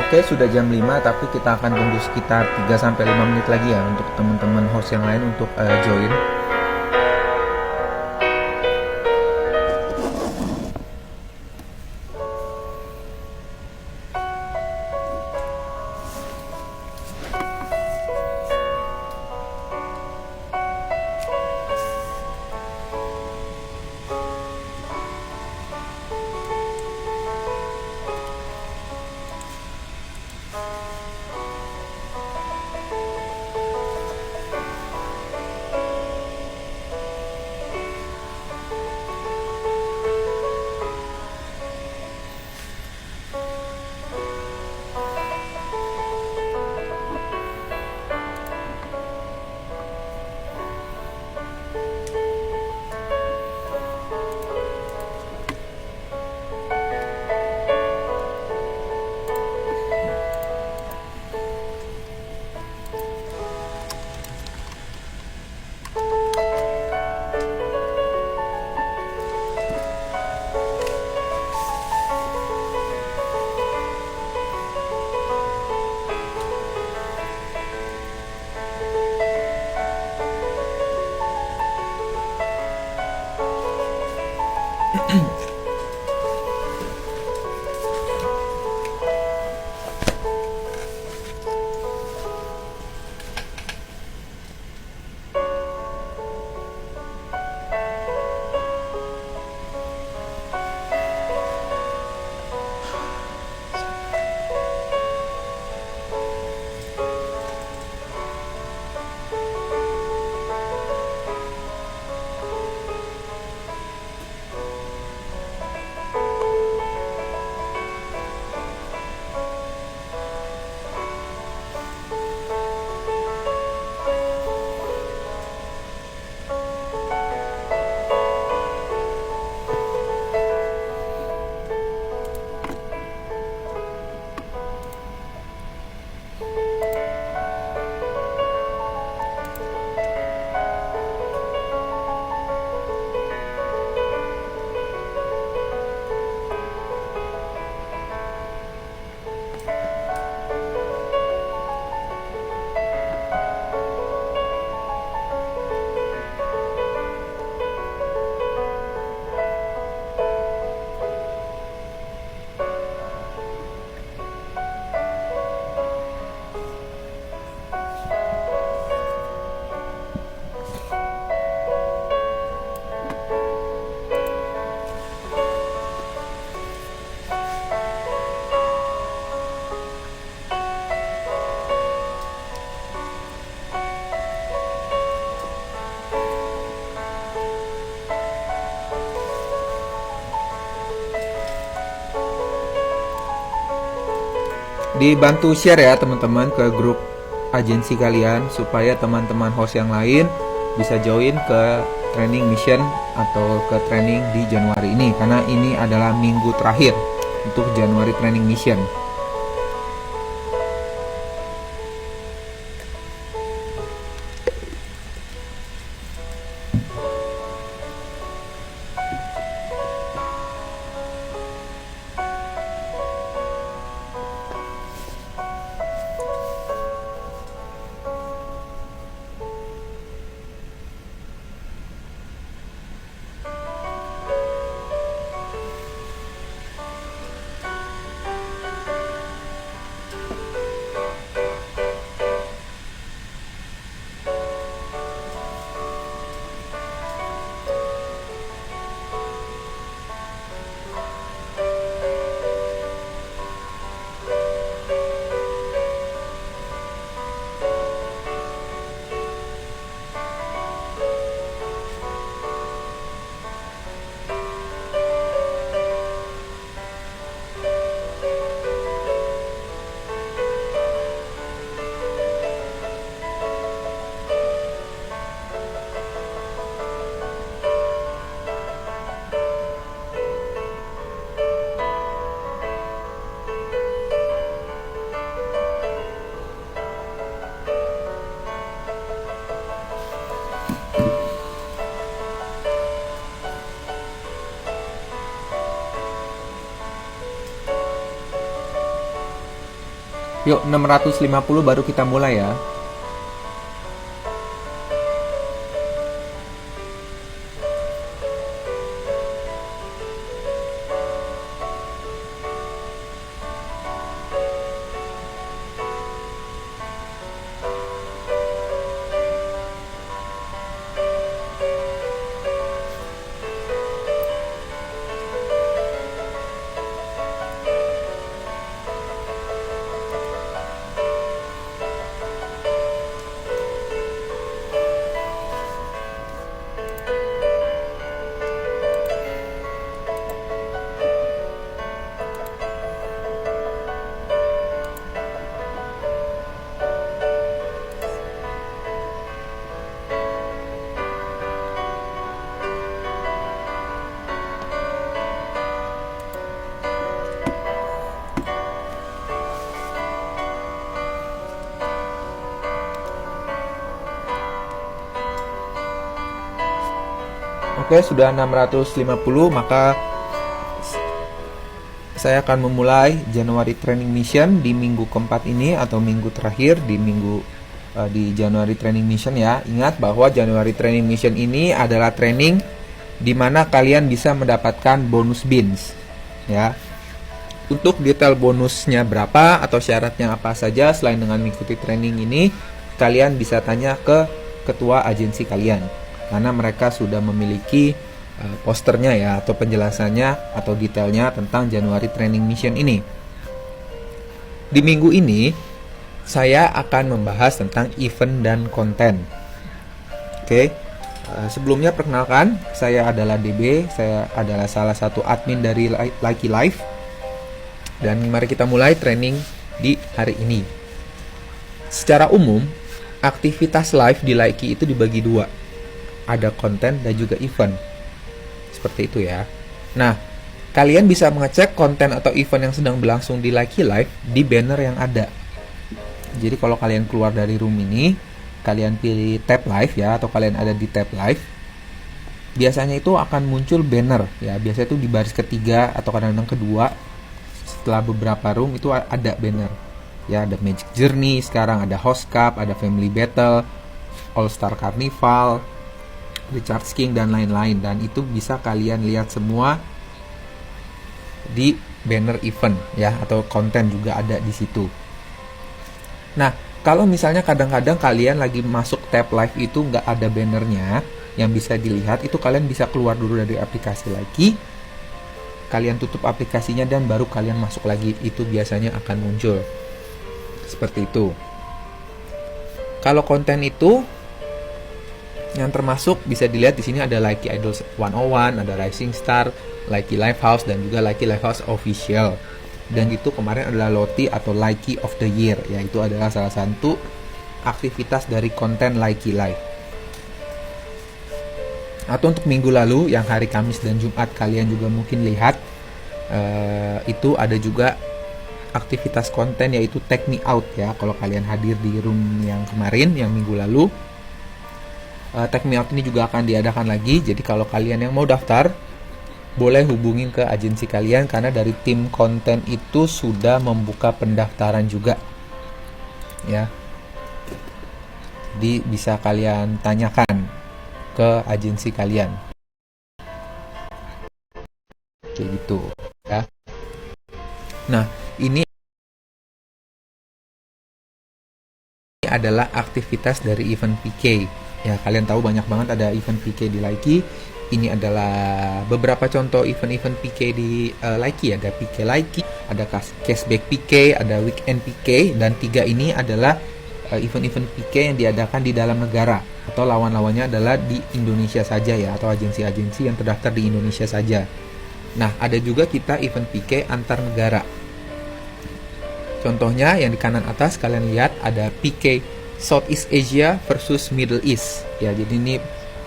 Oke, sudah jam 5, tapi kita akan tunggu sekitar 3 sampai 5 menit lagi ya untuk teman-teman host yang lain untuk join. Dibantu share ya teman-teman ke grup agensi kalian supaya teman-teman host yang lain bisa join ke training mission atau ke training di Januari ini, karena ini adalah minggu terakhir untuk Januari training mission. Yuk 650 baru kita mulai ya. Oke, sudah 650, maka saya akan memulai January Training Mission di minggu keempat ini atau minggu terakhir di January Training Mission ya. Ingat bahwa January Training Mission ini adalah training di mana kalian bisa mendapatkan bonus beans ya. Untuk detail bonusnya berapa atau syaratnya apa saja selain dengan mengikuti training ini, kalian bisa tanya ke ketua agensi kalian. Karena mereka sudah memiliki posternya ya, atau penjelasannya atau detailnya tentang January Training Mission ini. Di minggu ini saya akan membahas tentang event dan konten. Oke, sebelumnya perkenalkan, saya adalah DB, saya adalah salah satu admin dari Likee Live. Dan mari kita mulai training di hari ini. Secara umum, aktivitas live di Likee itu dibagi dua. Ada konten dan juga event. Seperti itu ya. Nah, kalian bisa mengecek konten atau event yang sedang berlangsung di Likee Live di banner yang ada. Jadi kalau kalian keluar dari room ini, kalian pilih tab live ya, atau kalian ada di tab live, biasanya itu akan muncul banner ya. Biasanya itu di baris ketiga atau kadang-kadang kedua. Setelah beberapa room itu ada banner. Ya, ada Magic Journey, sekarang ada Host Cup, ada Family Battle, All Star Carnival, Recharge King dan lain-lain, dan itu bisa kalian lihat semua di banner event ya, atau konten juga ada di situ. Nah, kalau misalnya kadang-kadang kalian lagi masuk tab live itu nggak ada bannernya yang bisa dilihat, itu kalian bisa keluar dulu dari aplikasi Likee, kalian tutup aplikasinya dan baru kalian masuk lagi, itu biasanya akan muncul seperti itu. Kalau konten itu yang termasuk bisa dilihat di sini ada Likee Idols 101, ada Rising Star, Likee Lifehouse, dan juga Likee Lifehouse Official. Dan itu kemarin adalah LOTI atau Likee of the Year, yaitu adalah salah satu aktivitas dari konten Likee Live. Atau untuk minggu lalu yang hari Kamis dan Jumat kalian juga mungkin lihat, itu ada juga aktivitas konten yaitu Take Me Out ya. Kalau kalian hadir di room yang kemarin, yang minggu lalu, Take Me Out ini juga akan diadakan lagi. Jadi kalau kalian yang mau daftar, boleh hubungin ke agensi kalian, karena dari tim konten itu sudah membuka pendaftaran juga ya. Jadi bisa kalian tanyakan ke agensi kalian kayak gitu ya. Nah, ini adalah aktivitas dari event PK ya. Kalian tahu banyak banget ada event PK di Likee. Ini adalah beberapa contoh event-event PK di Likee. Ada PK Likee, ada cashback PK, ada weekend PK, dan tiga ini adalah event-event PK yang diadakan di dalam negara, atau lawan-lawannya adalah di Indonesia saja ya, atau agensi-agensi yang terdaftar di Indonesia saja. Nah, ada juga kita event PK antar negara. Contohnya yang di kanan atas kalian lihat ada PK Southeast Asia versus Middle East ya. Jadi ini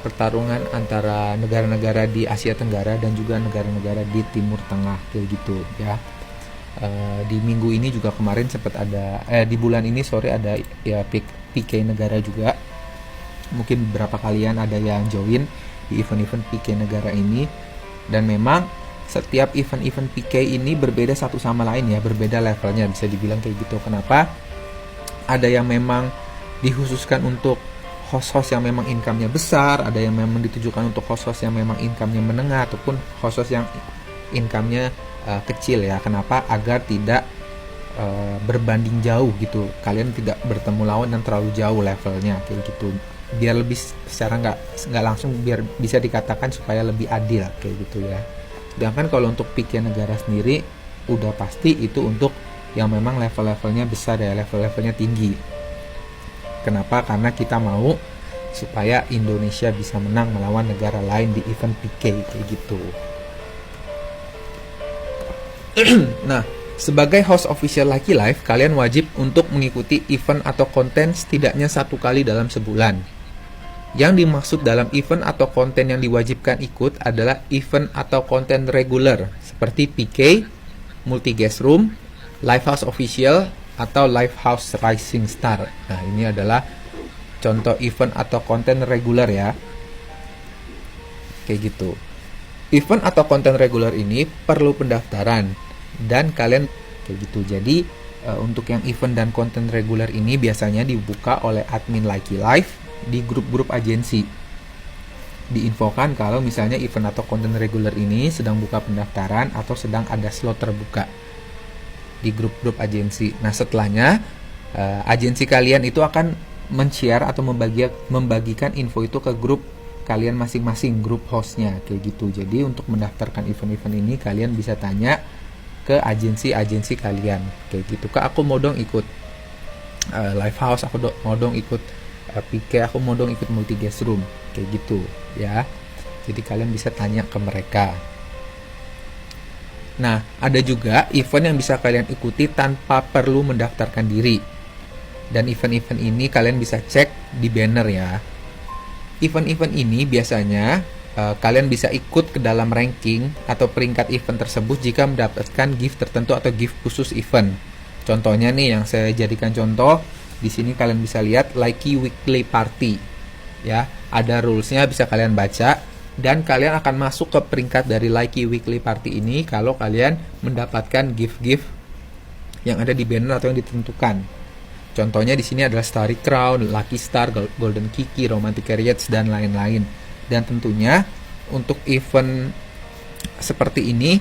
pertarungan antara negara-negara di Asia Tenggara dan juga negara-negara di Timur Tengah kayak gitu ya. Di minggu ini juga kemarin sempat ada di bulan ini ada ya PK negara juga. Mungkin beberapa kalian ada yang join di event-event PK negara ini, dan memang setiap event-event PK ini berbeda satu sama lain ya, berbeda levelnya, bisa dibilang kayak gitu. Kenapa? Ada yang memang dikhususkan untuk host-host yang memang income-nya besar, ada yang memang ditujukan untuk host-host yang memang income-nya menengah, ataupun host-host yang income-nya kecil ya. Kenapa? Agar tidak berbanding jauh gitu, kalian tidak bertemu lawan yang terlalu jauh levelnya kayak gitu, biar lebih secara nggak langsung, biar bisa dikatakan supaya lebih adil kayak gitu ya. Sedangkan kalau untuk PK negara sendiri udah pasti itu untuk yang memang level-levelnya besar ya, level-levelnya tinggi. Kenapa? Karena kita mau supaya Indonesia bisa menang melawan negara lain di event PK kayak gitu. Nah, sebagai host official Lucky Life, kalian wajib untuk mengikuti event atau konten setidaknya 1 kali dalam sebulan. Yang dimaksud dalam event atau konten yang diwajibkan ikut adalah event atau konten reguler seperti PK, Multi Guest Room, Live House Official, atau Live House Rising Star. Nah, ini adalah contoh event atau konten reguler ya. Kayak gitu. Event atau konten reguler ini perlu pendaftaran dan kalian kayak gitu. Jadi untuk yang event dan konten reguler ini biasanya dibuka oleh admin Lucky Life di grup-grup agensi. Diinfokan kalau misalnya event atau konten reguler ini sedang buka pendaftaran atau sedang ada slot terbuka di grup-grup agensi. Nah, setelahnya agensi kalian itu akan men-share atau membagikan info itu ke grup kalian masing-masing, grup hostnya kayak gitu. Jadi untuk mendaftarkan event-event ini kalian bisa tanya ke agensi-agensi kalian kayak gitu. Kak, aku mau dong ikut live house, aku mau dong ikut PK, aku mau dong ikut multi guest room kayak gitu ya. Jadi kalian bisa tanya ke mereka. Nah, ada juga event yang bisa kalian ikuti tanpa perlu mendaftarkan diri. Dan event-event ini kalian bisa cek di banner ya. Event-event ini biasanya kalian bisa ikut ke dalam ranking atau peringkat event tersebut jika mendapatkan gift tertentu atau gift khusus event. Contohnya nih yang saya jadikan contoh, di sini kalian bisa lihat Lucky Weekly Party. Ya, ada rulesnya bisa kalian baca dan kalian akan masuk ke peringkat dari Lucky Weekly Party ini kalau kalian mendapatkan gift-gift yang ada di banner atau yang ditentukan. Contohnya di sini adalah Starry Crown, Lucky Star, Golden Kiki, Romantic Carriage, dan lain-lain. Dan tentunya untuk event seperti ini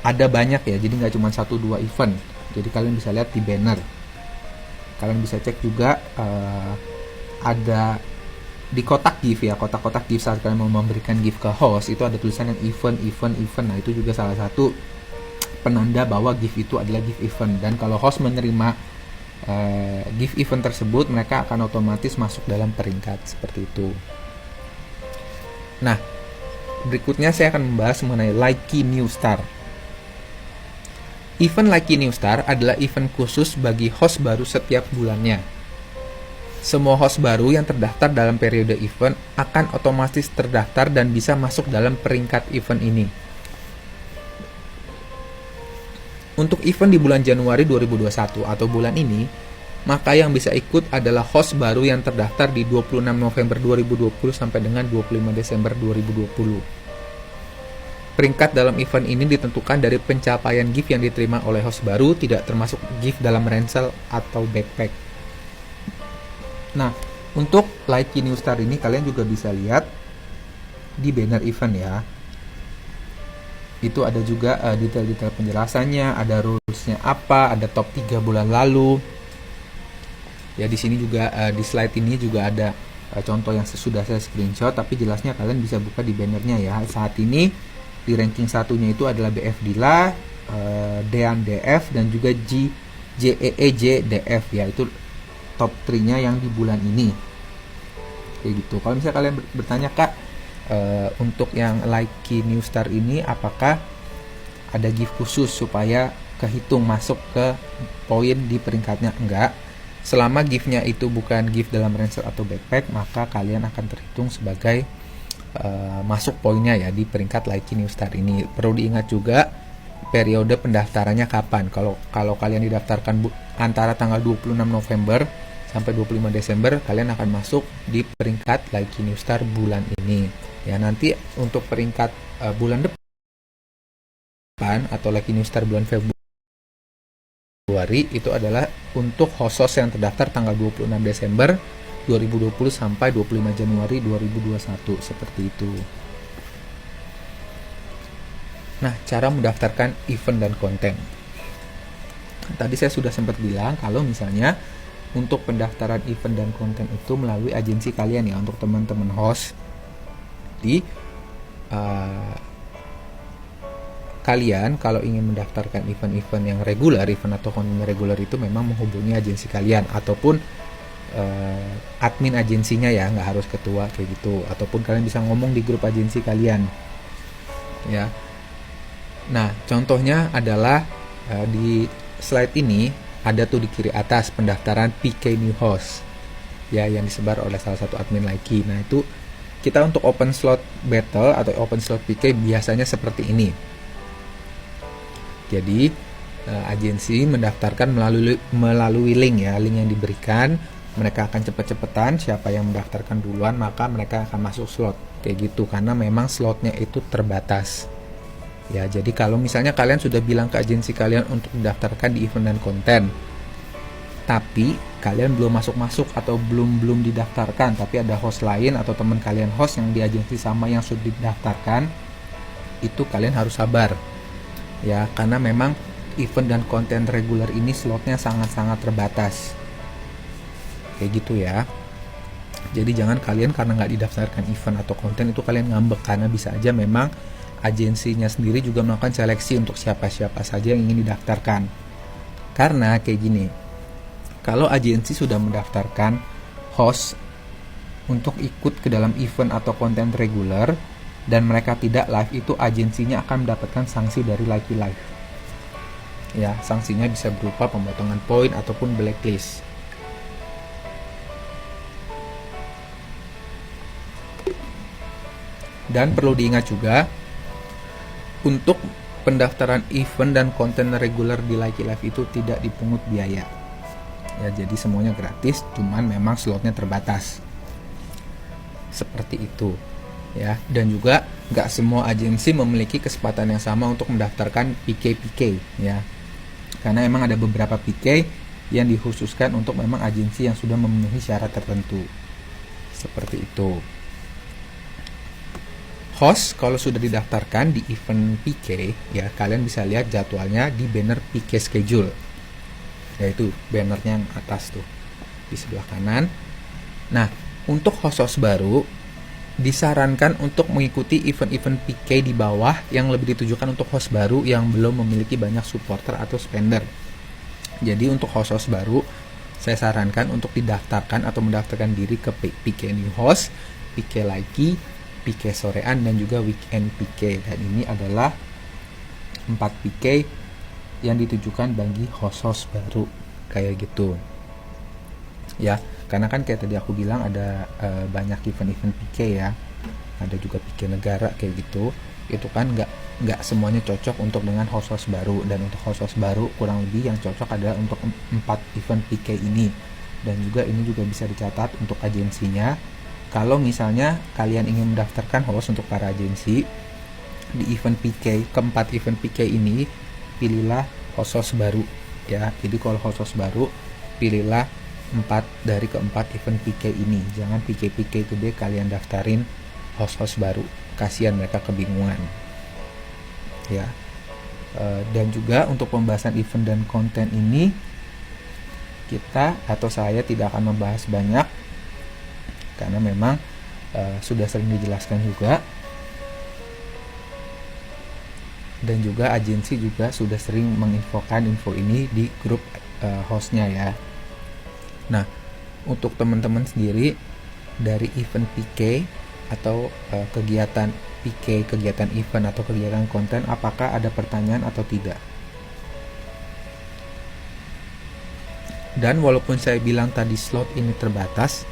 ada banyak ya, jadi nggak cuma 1-2 event. Jadi kalian bisa lihat di banner. Kalian bisa cek juga ada di kotak gift ya, kotak-kotak gift saat kalian mau memberikan gift ke host itu ada tulisan yang event. Nah, itu juga salah satu penanda bahwa gift itu adalah gift event. Dan kalau host menerima gift event tersebut, mereka akan otomatis masuk dalam peringkat seperti itu. Nah, berikutnya saya akan membahas mengenai Lucky New Star. Event Lucky New Star adalah event khusus bagi host baru setiap bulannya. Semua host baru yang terdaftar dalam periode event akan otomatis terdaftar dan bisa masuk dalam peringkat event ini. Untuk event di bulan Januari 2021 atau bulan ini, maka yang bisa ikut adalah host baru yang terdaftar di 26 November 2020 sampai dengan 25 Desember 2020. Peringkat dalam event ini ditentukan dari pencapaian gift yang diterima oleh host baru, tidak termasuk gift dalam ransel atau backpack. Nah, untuk Lucky New Star ini kalian juga bisa lihat di banner event ya. Itu ada juga detail-detail penjelasannya, ada rules-nya apa, ada top 3 bulan lalu. Ya, di sini juga di slide ini juga ada contoh yang sudah saya screenshot, tapi jelasnya kalian bisa buka di bannernya ya. Saat ini di ranking satunya itu adalah BF Dila, Dean DF, dan juga JEEJ DF ya. Itu top 3-nya yang di bulan ini. Kayak gitu. Kalau misalnya kalian bertanya, Kak, untuk yang Lucky New Star ini apakah ada gift khusus supaya kehitung masuk ke poin di peringkatnya? Enggak. Selama giftnya itu bukan gift dalam ransel atau backpack, maka kalian akan terhitung sebagai masuk poinnya ya di peringkat Lucky New Star ini. Perlu diingat juga periode pendaftarannya kapan. Kalau kalian didaftarkan antara tanggal 26 November sampai 25 Desember, kalian akan masuk di peringkat Lucky New Star bulan ini. Ya, nanti untuk peringkat bulan depan atau Lucky New Star bulan Februari itu adalah untuk host yang terdaftar tanggal 26 Desember 2020 sampai 25 Januari 2021 seperti itu. Nah, cara mendaftarkan event dan konten. Tadi saya sudah sempat bilang kalau misalnya untuk pendaftaran event dan konten itu melalui agensi kalian ya, untuk teman-teman host. Jadi kalian kalau ingin mendaftarkan event-event yang reguler, event atau konten reguler itu memang menghubungi agensi kalian ataupun admin agensinya ya, nggak harus ketua kayak gitu, ataupun kalian bisa ngomong di grup agensi kalian ya. Nah, contohnya adalah di slide ini ada tuh di kiri atas pendaftaran PK New Host ya, yang disebar oleh salah satu admin lagi. Nah, itu kita untuk open slot battle atau open slot PK biasanya seperti ini. Jadi agensi mendaftarkan melalui link ya, link yang diberikan. Mereka akan cepet-cepetan, siapa yang mendaftarkan duluan maka mereka akan masuk slot kayak gitu, karena memang slotnya itu terbatas ya. Jadi kalau misalnya kalian sudah bilang ke agensi kalian untuk mendaftarkan di event dan konten, tapi kalian belum masuk atau belum didaftarkan, tapi ada host lain atau teman kalian host yang di agensi sama yang sudah didaftarkan, itu kalian harus sabar ya, karena memang event dan konten reguler ini slotnya sangat-sangat terbatas kayak gitu ya. Jadi jangan kalian karena nggak didaftarkan event atau konten itu kalian ngambek, karena bisa aja memang agensinya sendiri juga melakukan seleksi untuk siapa-siapa saja yang ingin didaftarkan. Karena kayak gini, kalau agensi sudah mendaftarkan host untuk ikut ke dalam event atau konten reguler dan mereka tidak live, itu agensinya akan mendapatkan sanksi dari Lucky Live ya. Sanksinya bisa berupa pemotongan poin ataupun blacklist. Dan perlu diingat juga, untuk pendaftaran event dan konten reguler di Lucky Live itu tidak dipungut biaya ya, jadi semuanya gratis, cuman memang slotnya terbatas seperti itu ya. Dan juga nggak semua agensi memiliki kesempatan yang sama untuk mendaftarkan PK ya, karena emang ada beberapa PK yang dikhususkan untuk memang agensi yang sudah memenuhi syarat tertentu seperti itu. Host kalau sudah didaftarkan di event PK ya, kalian bisa lihat jadwalnya di banner PK schedule, yaitu bannernya yang atas tuh di sebelah kanan. Nah, untuk host baru disarankan untuk mengikuti event-event PK di bawah yang lebih ditujukan untuk host baru yang belum memiliki banyak supporter atau spender. Jadi untuk host baru saya sarankan untuk didaftarkan atau mendaftarkan diri ke PK New Host, PK Lucky, PK sorean, dan juga weekend PK. Dan ini adalah 4 PK yang ditujukan bagi host baru kayak gitu ya. Karena kan kayak tadi aku bilang ada banyak event-event PK ya, ada juga PK negara kayak gitu. Itu kan nggak semuanya cocok untuk dengan host baru, dan untuk host baru kurang lebih yang cocok adalah untuk 4 event PK ini. Dan juga ini juga bisa dicatat untuk agensinya. Kalau misalnya kalian ingin mendaftarkan host untuk para agensi di event PK, keempat event PK ini, pilihlah host baru ya. Jadi kalau host baru, pilihlah 4 dari keempat event PK ini. Jangan PK gede kalian daftarin host baru, kasihan mereka kebingungan ya. Dan juga untuk pembahasan event dan konten ini, kita atau saya tidak akan membahas banyak karena memang sudah sering dijelaskan juga, dan juga agensi juga sudah sering menginfokan info ini di grup hostnya ya. Nah, untuk teman-teman sendiri dari event PK atau kegiatan PK, kegiatan event atau kegiatan konten, apakah ada pertanyaan atau tidak? Dan walaupun saya bilang tadi slot ini terbatas,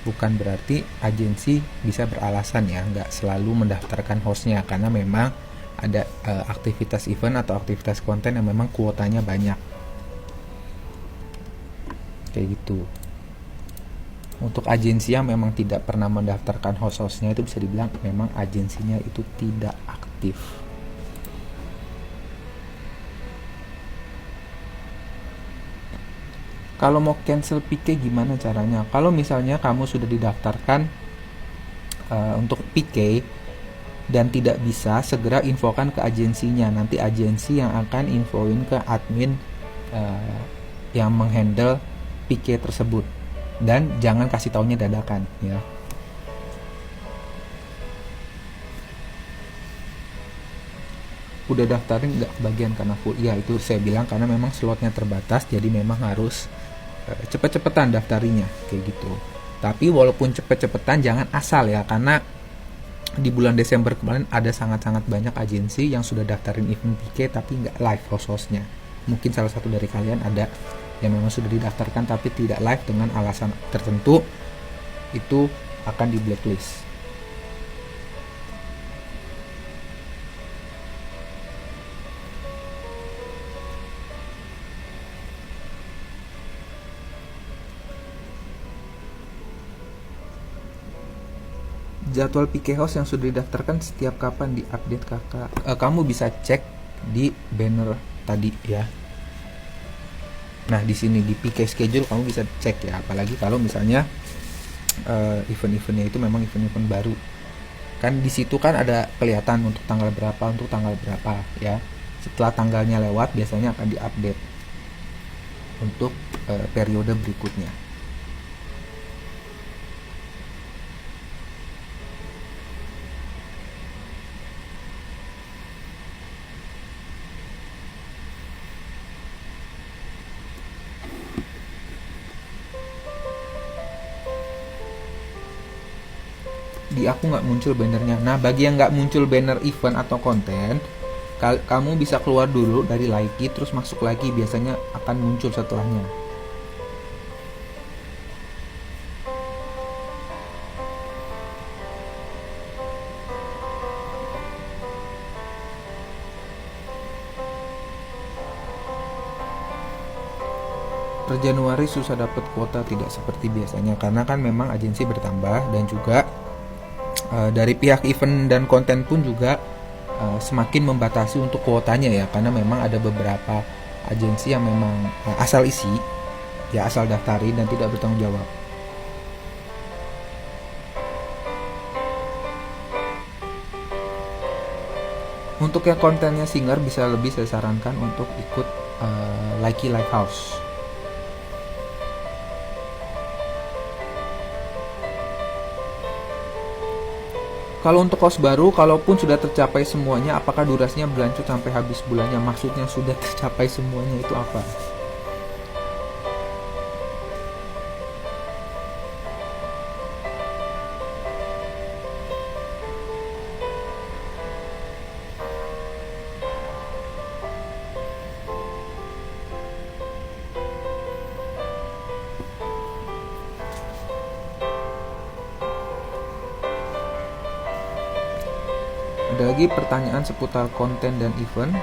bukan berarti agensi bisa beralasan ya nggak selalu mendaftarkan hostnya, karena memang ada aktivitas event atau aktivitas konten yang memang kuotanya banyak kayak gitu. Untuk agensi yang memang tidak pernah mendaftarkan host-hostnya, itu bisa dibilang memang agensinya itu tidak aktif Kalau mau cancel PK gimana caranya? Kalau misalnya kamu sudah didaftarkan untuk PK dan tidak bisa, segera infokan ke agensinya. Nanti agensi yang akan infoin ke admin yang menghandle PK tersebut. Dan jangan kasih taunya dadakan ya. Udah daftarin nggak kebagian karena full? Ya itu saya bilang karena memang slotnya terbatas, jadi memang harus cepet-cepetan daftarinya kayak gitu. Tapi walaupun cepet-cepetan jangan asal ya, karena di bulan Desember kemarin ada sangat-sangat banyak agensi yang sudah daftarin event PK tapi nggak live host-hostnya. Mungkin salah satu dari kalian ada yang memang sudah didaftarkan tapi tidak live dengan alasan tertentu, itu akan di blacklist. Jadwal PK host yang sudah didaftarkan setiap kapan diupdate kakak? Kamu bisa cek di banner tadi ya. Nah di sini di PK schedule kamu bisa cek ya, apalagi kalau misalnya event-eventnya itu memang event-event baru. Kan di situ kan ada kelihatan untuk tanggal berapa ya. Setelah tanggalnya lewat biasanya akan diupdate untuk periode berikutnya. Di aku nggak muncul bannernya. Nah bagi yang nggak muncul banner event atau konten, kamu bisa keluar dulu dari Likee terus masuk lagi, biasanya akan muncul setelahnya. Per Januari susah dapat kuota, tidak seperti biasanya karena kan memang agensi bertambah dan juga dari pihak event dan konten pun juga semakin membatasi untuk kuotanya ya, karena memang ada beberapa agensi yang memang asal isi ya, asal daftari dan tidak bertanggung jawab. Untuk yang kontennya singer bisa lebih saya sarankan untuk ikut Likee Livehouse. Kalau untuk host baru, kalaupun sudah tercapai semuanya, apakah durasinya berlanjut sampai habis bulannya? Maksudnya sudah tercapai semuanya itu apa? Ada lagi pertanyaan seputar konten dan event.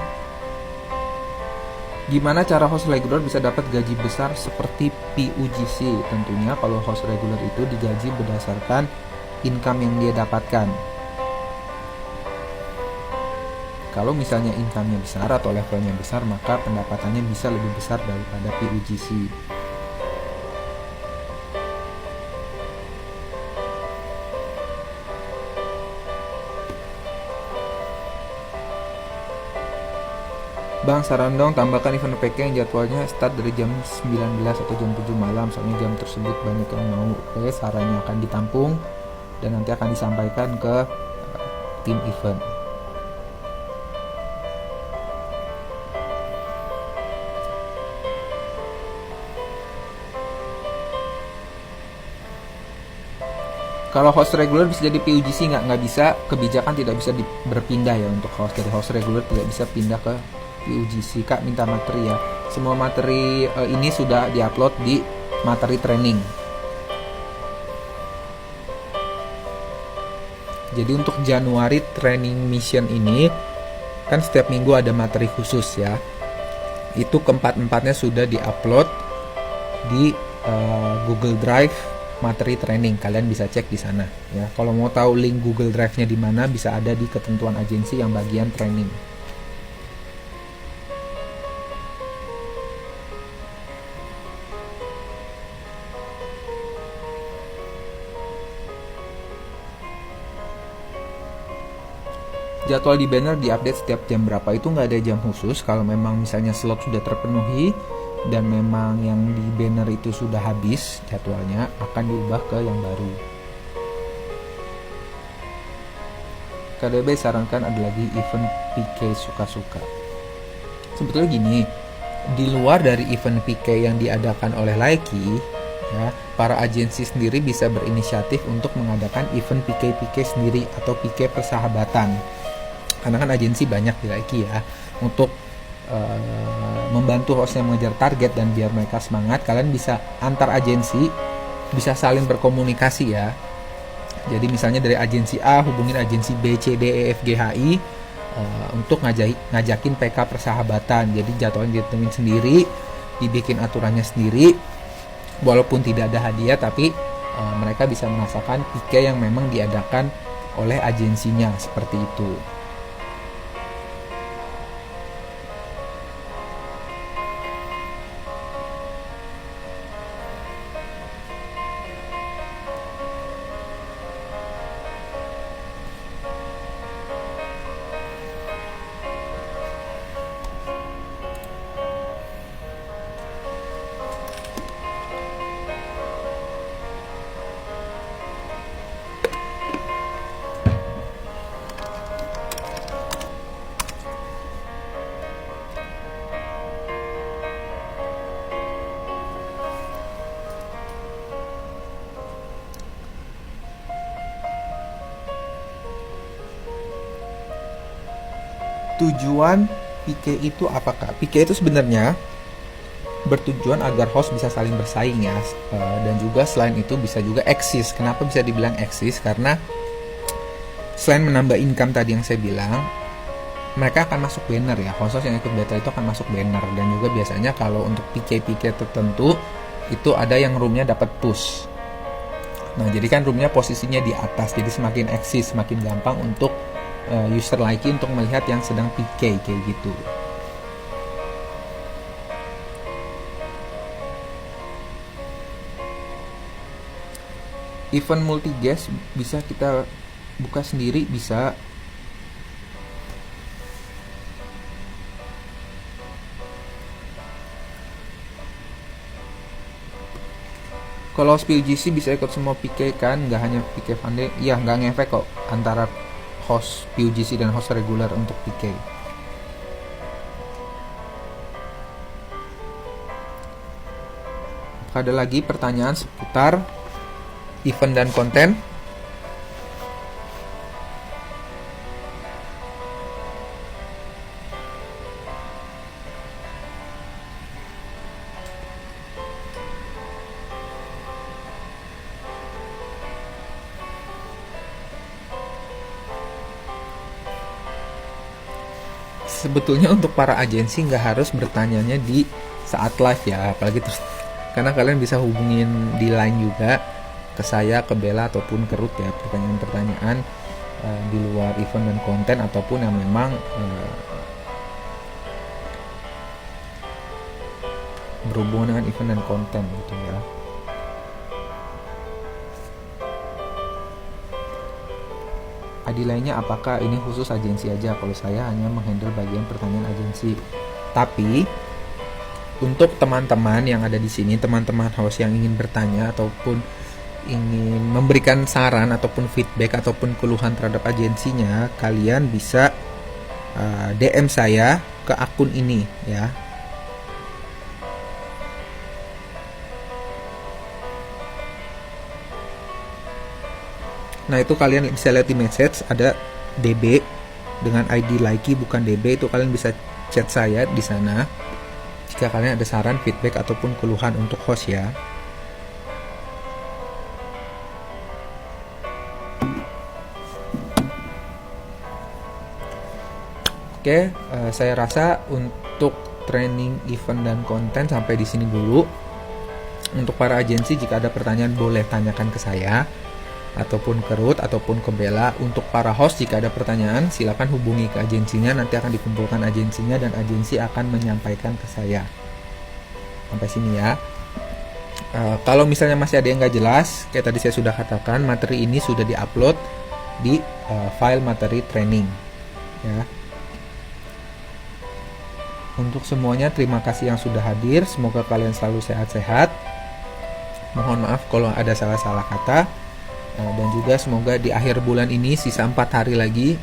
Gimana cara host regular bisa dapat gaji besar seperti PUGC? Tentunya kalau host regular itu digaji berdasarkan income yang dia dapatkan. Kalau misalnya income-nya besar atau levelnya besar, maka pendapatannya bisa lebih besar daripada PUGC. Bang, saran dong tambahkan event PK yang jadwalnya start dari jam 19 atau jam 7 malam, soalnya jam tersebut banyak yang mau. Oke, sarannya akan ditampung dan nanti akan disampaikan ke tim event. Kalau host regular bisa jadi PUGC nggak bisa, kebijakan tidak bisa berpindah ya untuk host. Dari host regular tidak bisa pindah ke PUGC. Kak minta materi ya. Semua materi ini sudah diupload di materi training. Jadi untuk Januari training mission ini kan setiap minggu ada materi khusus ya. Itu keempat-empatnya sudah diupload di Google Drive materi training. Kalian bisa cek di sana ya. Kalau mau tahu link Google Drive-nya di mana, bisa ada di ketentuan agensi yang bagian training. Jadwal di banner diupdate setiap jam berapa itu nggak ada jam khusus. Kalau memang misalnya slot sudah terpenuhi dan memang yang di banner itu sudah habis jadwalnya, akan diubah ke yang baru. KDB sarankan ada lagi event PK suka-suka. Sebetulnya gini, di luar dari event PK yang diadakan oleh Laiki, ya, para agensi sendiri bisa berinisiatif untuk mengadakan event PK sendiri atau PK persahabatan. Karena kan agensi banyak di Laiki ya, untuk membantu hostnya mengejar target dan biar mereka semangat, kalian bisa antar agensi bisa saling berkomunikasi ya. Jadi misalnya dari agensi A hubungin agensi B, C, D, E, F, G, H, I untuk ngajakin PK persahabatan. Jadi jadwalnya ditentuin sendiri, dibikin aturannya sendiri. Walaupun tidak ada hadiah, tapi mereka bisa merasakan PK yang memang diadakan oleh agensinya, seperti itu. Tujuan PK itu apakah? PK itu sebenarnya bertujuan agar host bisa saling bersaing ya, dan juga selain itu bisa juga eksis. Kenapa bisa dibilang eksis? Karena selain menambah income tadi yang saya bilang, mereka akan masuk banner ya, host yang ikut battle itu akan masuk banner. Dan juga biasanya kalau untuk PK tertentu itu ada yang roomnya dapat push. Nah jadi kan roomnya posisinya di atas, jadi semakin eksis, semakin gampang untuk user Laiki untuk melihat yang sedang PK kayak gitu. Event multi guest bisa kita buka sendiri, bisa. Kalau PUGC bisa ikut semua PK kan, nggak hanya PK Fande. Iya, nggak ngefek kok antara host PUGC dan host regular untuk PK. Ada lagi pertanyaan seputar event dan konten? Sebetulnya untuk para agensi nggak harus bertanyanya di saat live ya, apalagi terus, karena kalian bisa hubungin di line juga ke saya, ke Bella ataupun ke Ruth ya, pertanyaan-pertanyaan di luar event dan konten ataupun yang memang berhubungan dengan event dan konten gitu ya. Adi lainnya apakah ini khusus agensi aja? Kalau saya hanya menghandle bagian pertanyaan agensi. Tapi untuk teman-teman yang ada di sini, teman-teman host yang ingin bertanya ataupun ingin memberikan saran ataupun feedback ataupun keluhan terhadap agensinya, kalian bisa DM saya ke akun ini ya. Nah itu kalian bisa lihat di message ada DB dengan ID Laiki bukan DB, itu kalian bisa chat saya di sana jika kalian ada saran, feedback ataupun keluhan untuk host ya. Oke, saya rasa untuk training event dan konten sampai di sini dulu. Untuk para agensi jika ada pertanyaan boleh tanyakan ke saya ataupun ke Ruth ataupun ke Bella. Untuk para host jika ada pertanyaan silakan hubungi ke agensinya, nanti akan dikumpulkan agensinya dan agensi akan menyampaikan ke saya. Sampai sini ya. Kalau misalnya masih ada yang nggak jelas, kayak tadi saya sudah katakan, materi ini sudah diupload di file materi training. ya. Untuk semuanya terima kasih yang sudah hadir, semoga kalian selalu sehat-sehat. Mohon maaf kalau ada salah-salah kata. Dan juga semoga di akhir bulan ini sisa 4 hari lagi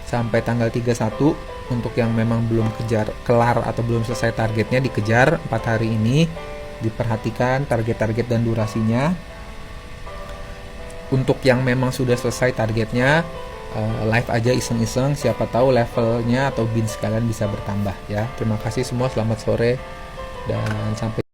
sampai tanggal 31, untuk yang memang belum kelar atau belum selesai targetnya dikejar 4 hari ini, diperhatikan target-target dan durasinya. Untuk yang memang sudah selesai targetnya, live aja iseng-iseng, siapa tahu levelnya atau bins kalian bisa bertambah ya. Terima kasih semua, selamat sore dan sampai